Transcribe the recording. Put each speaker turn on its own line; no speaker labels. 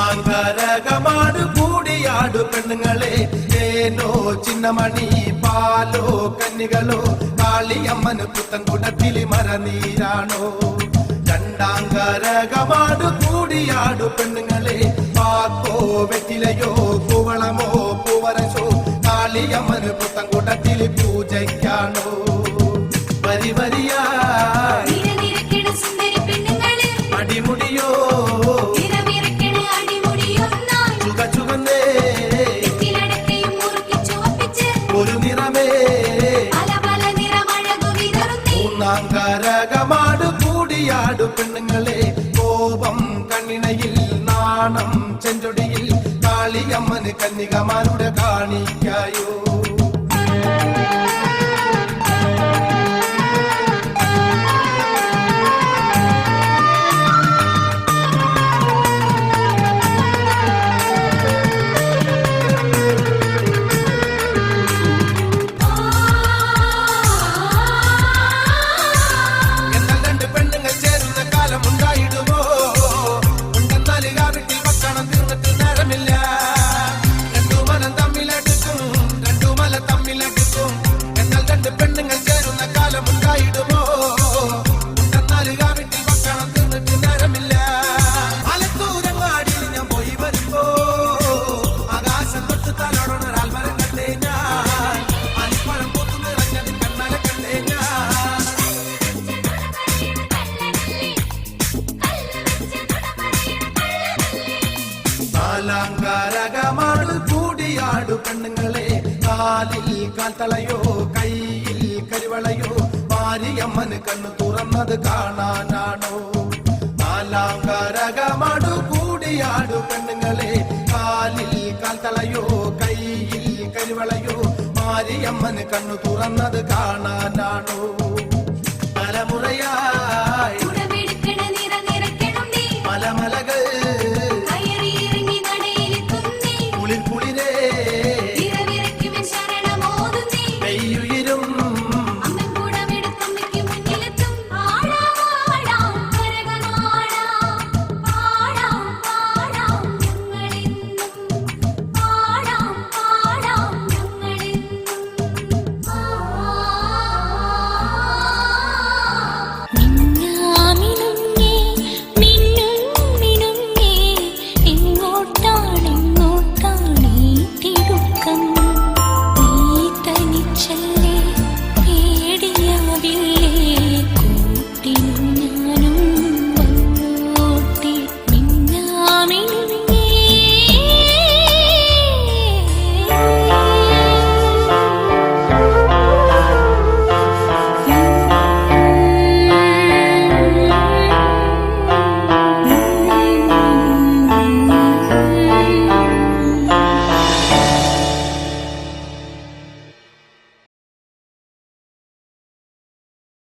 ഒന്നാങ്കരകമാട് കൂടിയാടു പെണ്ണുങ്ങളെ ഏനോ ചിന്നമണി പാലോ കന്നികളോ കാളിയമ്മന് പുത്തൻകുടത്തിലി മരനീരാണോ രണ്ടാങ്കരകമാട് കൂടിയാടു പെണ്ണുങ്ങളെ പാക്കോ വെറ്റിലയോ കൂവളമോ പൂവരശോ കാളിയമ്മന് പുത്തൻകുടത്തിലി പൂജയ്ക്കാണോ വരി വരിയാ അടിമുടിയോ ഒരു നിറമേ മൂന്നാങ്കരകമാട് കൂടിയാടു പെണ്ണുങ്ങളെ കോപം കണ്ണിണയിൽ നാണം ചെഞ്ചൊടിയിൽ കാളിയമ്മന് കന്യകമാരുടെ കാണിക്കായോ നാലാങ്കരകമാട് കൂടിയാടു പെണ്ണുങ്ങളെ കാലിൽ കാൽത്തളയോ കയ്യിൽ കരിവളയോ മാരിയമ്മന് കണ്ണു തുറന്നത് കാണാനാണോ നാലാങ്കരകമാട് കൂടിയാടു പെണ്ണുങ്ങളെ കാലിൽ കാൽത്തളയോ കയ്യിൽ കരിവളയോ മാരിയമ്മന് കണ്ണു തുറന്നത് കാണാനാണോ തലമുറയാ